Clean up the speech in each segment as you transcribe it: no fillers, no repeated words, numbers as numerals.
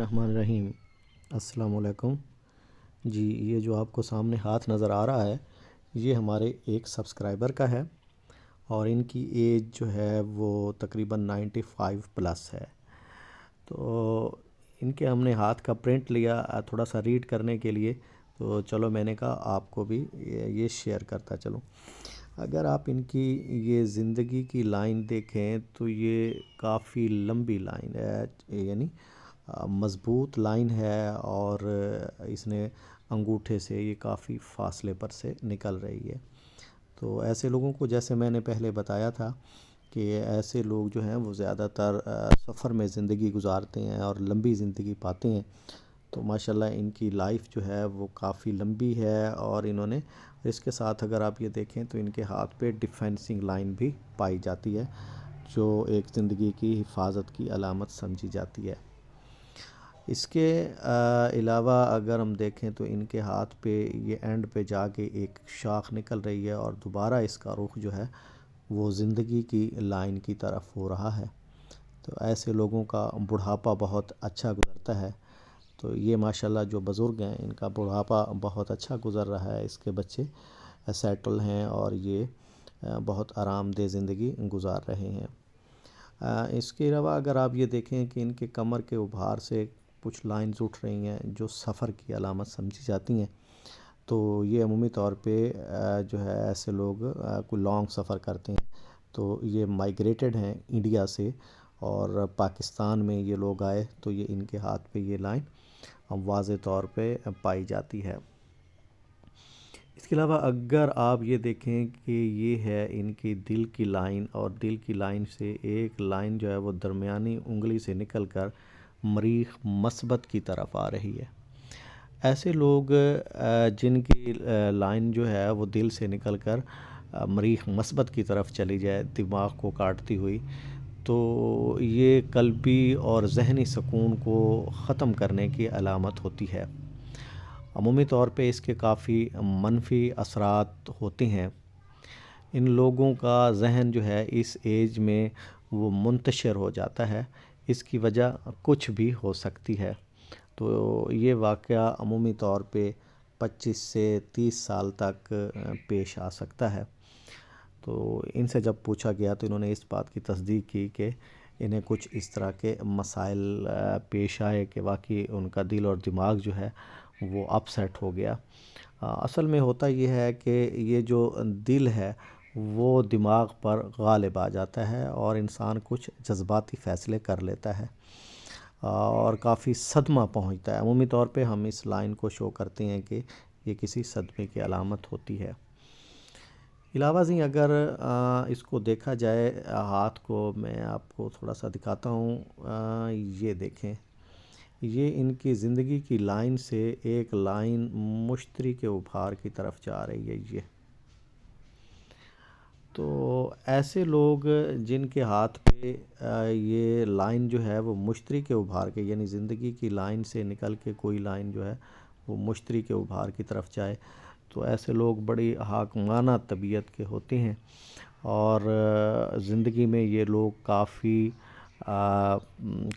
الرحمن الرحیم، السلام علیکم جی۔ یہ جو آپ کو سامنے ہاتھ نظر آ رہا ہے یہ ہمارے ایک سبسکرائبر کا ہے اور ان کی ایج جو ہے وہ تقریباً 95 پلس ہے۔ تو ان کے ہم نے ہاتھ کا پرنٹ لیا تھوڑا سا ریڈ کرنے کے لیے، تو چلو میں نے کہا آپ کو بھی یہ شیئر کرتا چلوں۔ اگر آپ ان کی یہ زندگی کی لائن دیکھیں تو یہ کافی لمبی لائن ہے، یعنی مضبوط لائن ہے، اور اس نے انگوٹھے سے یہ کافی فاصلے پر سے نکل رہی ہے۔ تو ایسے لوگوں کو، جیسے میں نے پہلے بتایا تھا کہ ایسے لوگ جو ہیں وہ زیادہ تر سفر میں زندگی گزارتے ہیں اور لمبی زندگی پاتے ہیں۔ تو ماشاءاللہ ان کی لائف جو ہے وہ کافی لمبی ہے، اور انہوں نے اس کے ساتھ اگر آپ یہ دیکھیں تو ان کے ہاتھ پہ ڈیفینسنگ لائن بھی پائی جاتی ہے، جو ایک زندگی کی حفاظت کی علامت سمجھی جاتی ہے۔ اس کے علاوہ اگر ہم دیکھیں تو ان کے ہاتھ پہ یہ اینڈ پہ جا کے ایک شاخ نکل رہی ہے، اور دوبارہ اس کا رخ جو ہے وہ زندگی کی لائن کی طرف ہو رہا ہے۔ تو ایسے لوگوں کا بڑھاپا بہت اچھا گزرتا ہے۔ تو یہ ماشاءاللہ جو بزرگ ہیں ان کا بڑھاپا بہت اچھا گزر رہا ہے، اس کے بچے سیٹل ہیں اور یہ بہت آرام دہ زندگی گزار رہے ہیں۔ اس کے علاوہ اگر آپ یہ دیکھیں کہ ان کے کمر کے ابھار سے کچھ لائنز اٹھ رہی ہیں جو سفر کی علامت سمجھی جاتی ہیں، تو یہ عمومی طور پہ جو ہے ایسے لوگ کوئی لانگ سفر کرتے ہیں تو یہ مائیگریٹڈ ہیں انڈیا سے، اور پاکستان میں یہ لوگ آئے تو یہ ان کے ہاتھ پہ یہ لائن واضح طور پہ پائی جاتی ہے۔ اس کے علاوہ اگر آپ یہ دیکھیں کہ یہ ہے ان کی دل کی لائن، اور دل کی لائن سے ایک لائن جو ہے وہ درمیانی انگلی سے نکل کر مریخ مثبت کی طرف آ رہی ہے۔ ایسے لوگ جن کی لائن جو ہے وہ دل سے نکل کر مریخ مثبت کی طرف چلی جائے دماغ کو کاٹتی ہوئی، تو یہ قلبی اور ذہنی سکون کو ختم کرنے کی علامت ہوتی ہے۔ عمومی طور پہ اس کے کافی منفی اثرات ہوتے ہیں۔ ان لوگوں کا ذہن جو ہے اس ایج میں وہ منتشر ہو جاتا ہے، اس کی وجہ کچھ بھی ہو سکتی ہے۔ تو یہ واقعہ عمومی طور پہ 25 سے 30 سال تک پیش آ سکتا ہے۔ تو ان سے جب پوچھا گیا تو انہوں نے اس بات کی تصدیق کی کہ انہیں کچھ اس طرح کے مسائل پیش آئے کہ واقعی ان کا دل اور دماغ جو ہے وہ اپ سیٹ ہو گیا۔ اصل میں ہوتا یہ ہے کہ یہ جو دل ہے وہ دماغ پر غالب آ جاتا ہے اور انسان کچھ جذباتی فیصلے کر لیتا ہے اور کافی صدمہ پہنچتا ہے۔ عمومی طور پہ ہم اس لائن کو شو کرتے ہیں کہ یہ کسی صدمے کی علامت ہوتی ہے۔ علاوہ ازیں اگر اس کو دیکھا جائے، ہاتھ کو میں آپ کو تھوڑا سا دکھاتا ہوں، یہ دیکھیں، یہ ان کی زندگی کی لائن سے ایک لائن مشتری کے ابھار کی طرف جا رہی ہے۔ تو ایسے لوگ جن کے ہاتھ پہ یہ لائن جو ہے وہ مشتری کے ابھار کے، یعنی زندگی کی لائن سے نکل کے کوئی لائن جو ہے وہ مشتری کے ابھار کی طرف جائے، تو ایسے لوگ بڑی حاکمانہ طبیعت کے ہوتے ہیں، اور زندگی میں یہ لوگ کافی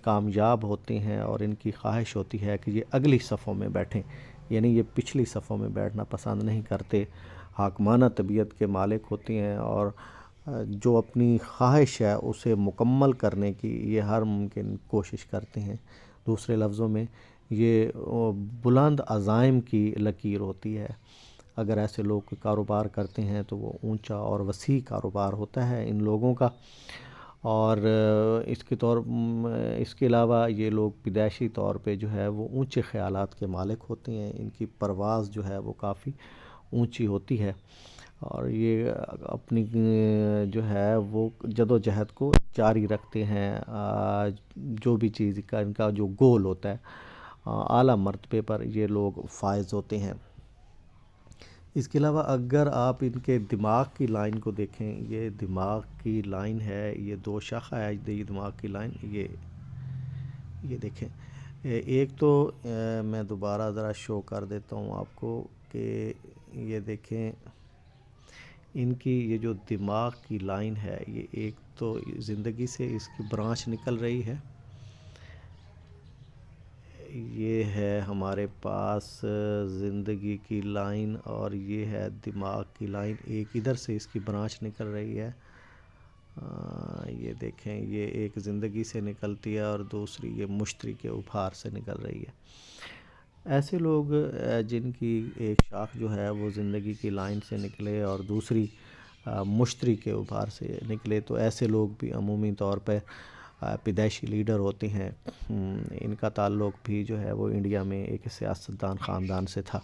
کامیاب ہوتے ہیں، اور ان کی خواہش ہوتی ہے کہ یہ اگلی صفوں میں بیٹھیں، یعنی یہ پچھلی صفوں میں بیٹھنا پسند نہیں کرتے۔ حاکمانہ طبیعت کے مالک ہوتے ہیں، اور جو اپنی خواہش ہے اسے مکمل کرنے کی یہ ہر ممکن کوشش کرتے ہیں۔ دوسرے لفظوں میں یہ بلند عزائم کی لکیر ہوتی ہے۔ اگر ایسے لوگ کاروبار کرتے ہیں تو وہ اونچا اور وسیع کاروبار ہوتا ہے ان لوگوں کا، اور اس کے علاوہ یہ لوگ پیدائشی طور پہ جو ہے وہ اونچے خیالات کے مالک ہوتے ہیں۔ ان کی پرواز جو ہے وہ کافی اونچی ہوتی ہے، اور یہ اپنی جو ہے وہ جدوجہد کو جاری رکھتے ہیں، جو بھی چیز کا ان کا جو گول ہوتا ہے اعلیٰ مرتبے پر یہ لوگ فائز ہوتے ہیں۔ اس کے علاوہ اگر آپ ان کے دماغ کی لائن کو دیکھیں، یہ دماغ کی لائن ہے، یہ دو شاخہ ہے یہ دماغ کی لائن، یہ دیکھیں، ایک تو میں دوبارہ ذرا شو کر دیتا ہوں آپ کو کہ یہ دیکھیں ان کی یہ جو دماغ کی لائن ہے، یہ ایک تو زندگی سے اس کی برانچ نکل رہی ہے، یہ ہے ہمارے پاس زندگی کی لائن، اور یہ ہے دماغ کی لائن. ایک ادھر سے اس کی برانچ نکل رہی ہے، یہ دیکھیں، یہ ایک زندگی سے نکلتی ہے اور دوسری یہ مشتری کے ابھار سے نکل رہی ہے. ایسے لوگ جن کی ایک شاخ جو ہے وہ زندگی کی لائن سے نکلے اور دوسری مشتری کے ابھار سے نکلے، تو ایسے لوگ بھی عمومی طور پہ پیدائشی لیڈر ہوتے ہیں. ان کا تعلق بھی جو ہے وہ انڈیا میں ایک سیاستدان خاندان سے تھا.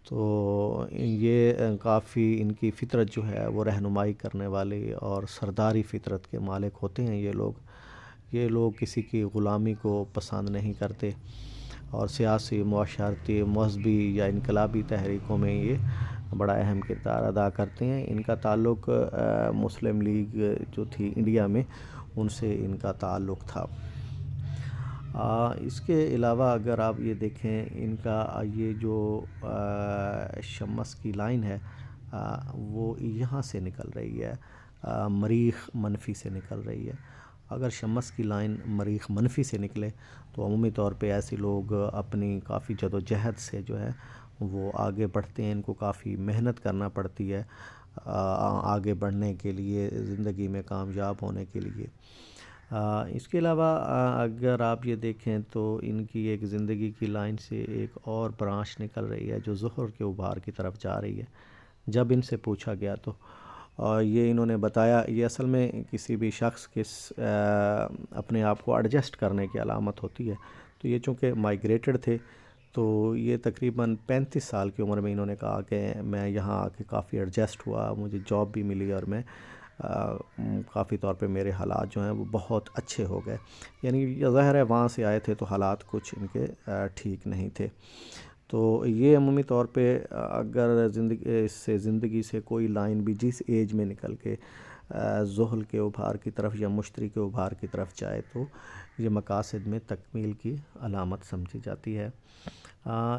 تو یہ کافی ان کی فطرت جو ہے وہ رہنمائی کرنے والے اور سرداری فطرت کے مالک ہوتے ہیں. یہ لوگ کسی کی غلامی کو پسند نہیں کرتے، اور سیاسی، معاشرتی، مذہبی یا انقلابی تحریکوں میں یہ بڑا اہم کردار ادا کرتے ہیں. ان کا تعلق مسلم لیگ جو تھی انڈیا میں، ان سے ان کا تعلق تھا. اس کے علاوہ اگر آپ یہ دیکھیں، ان کا یہ جو شمس کی لائن ہے وہ یہاں سے نکل رہی ہے، مریخ منفی سے نکل رہی ہے. اگر شمس کی لائن مریخ منفی سے نکلے تو عمومی طور پہ ایسے لوگ اپنی کافی جد و جہد سے جو ہے وہ آگے بڑھتے ہیں. ان کو کافی محنت کرنا پڑتی ہے آگے بڑھنے کے لیے، زندگی میں کامیاب ہونے کے لیے. اس کے علاوہ اگر آپ یہ دیکھیں تو ان کی ایک زندگی کی لائن سے ایک اور برانچ نکل رہی ہے جو ظہر کے ابھار کی طرف جا رہی ہے. جب ان سے پوچھا گیا تو یہ انہوں نے بتایا، یہ اصل میں کسی بھی شخص کے اپنے آپ کو ایڈجسٹ کرنے کی علامت ہوتی ہے. تو یہ چونکہ مائیگریٹڈ تھے، تو یہ تقریباً 35 سال کی عمر میں انہوں نے کہا کہ میں یہاں آ کے کافی ایڈجسٹ ہوا، مجھے جاب بھی ملی، اور میں کافی طور پہ میرے حالات جو ہیں وہ بہت اچھے ہو گئے. یعنی یہ ظاہر ہے وہاں سے آئے تھے تو حالات کچھ ان کے ٹھیک نہیں تھے. تو یہ عمومی طور پہ اگر زندگی سے کوئی لائن بھی جس ایج میں نکل کے ذہل کے ابھار کی طرف یا مشتری کے ابھار کی طرف جائے تو یہ مقاصد میں تکمیل کی علامت سمجھی جاتی ہے.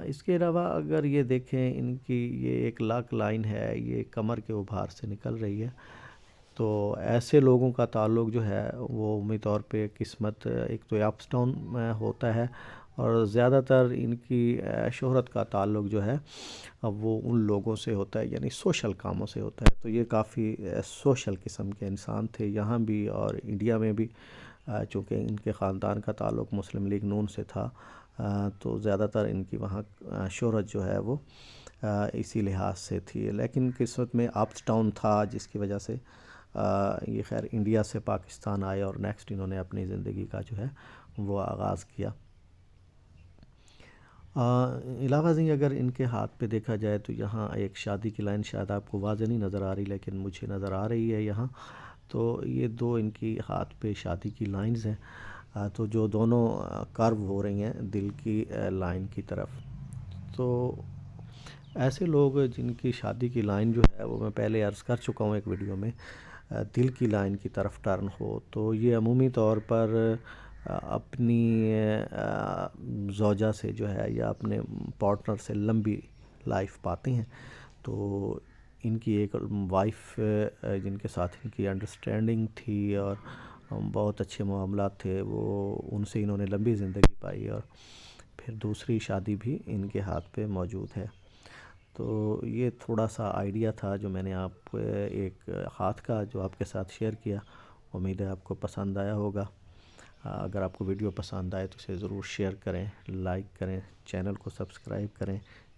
اس کے علاوہ اگر یہ دیکھیں، ان کی یہ ایک لاک لائن ہے، یہ کمر کے ابھار سے نکل رہی ہے. تو ایسے لوگوں کا تعلق جو ہے وہ عمومی طور پہ قسمت ایک تو اپس ڈاؤن میں ہوتا ہے، اور زیادہ تر ان کی شہرت کا تعلق جو ہے وہ ان لوگوں سے ہوتا ہے، یعنی سوشل کاموں سے ہوتا ہے. تو یہ کافی سوشل قسم کے انسان تھے یہاں بھی اور انڈیا میں بھی. چونکہ ان کے خاندان کا تعلق مسلم لیگ نون سے تھا، تو زیادہ تر ان کی وہاں شہرت جو ہے وہ اسی لحاظ سے تھی. لیکن قسمت میں اپس ڈاؤن تھا، جس کی وجہ سے یہ خیر انڈیا سے پاکستان آئے اور نیکسٹ انہوں نے اپنی زندگی کا جو ہے وہ آغاز کیا. علاوہ ازیں اگر ان کے ہاتھ پہ دیکھا جائے تو یہاں ایک شادی کی لائن شاید آپ کو واضح نہیں نظر آ رہی، لیکن مجھے نظر آ رہی ہے یہاں. تو یہ دو ان کی ہاتھ پہ شادی کی لائنز ہیں، تو جو دونوں کرو ہو رہی ہیں دل کی لائن کی طرف. تو ایسے لوگ جن کی شادی کی لائن جو ہے وہ میں پہلے عرض کر چکا ہوں ایک ویڈیو میں، دل کی لائن کی طرف ٹرن ہو، تو یہ عمومی طور پر اپنی زوجہ سے جو ہے یا اپنے پارٹنر سے لمبی لائف پاتے ہیں. تو ان کی ایک وائف جن کے ساتھ ان کی انڈرسٹینڈنگ تھی اور بہت اچھے معاملات تھے، وہ ان سے انہوں نے لمبی زندگی پائی، اور پھر دوسری شادی بھی ان کے ہاتھ پہ موجود ہے. تو یہ تھوڑا سا آئیڈیا تھا جو میں نے آپ ایک ہاتھ کا جو آپ کے ساتھ شیئر کیا. امید ہے آپ کو پسند آیا ہوگا. اگر آپ کو ویڈیو پسند آئے تو اسے ضرور شیئر کریں، لائک کریں، چینل کو سبسکرائب کریں.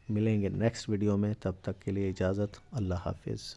ملیں گے نیکسٹ ویڈیو میں، تب تک کے لیے اجازت. اللہ حافظ.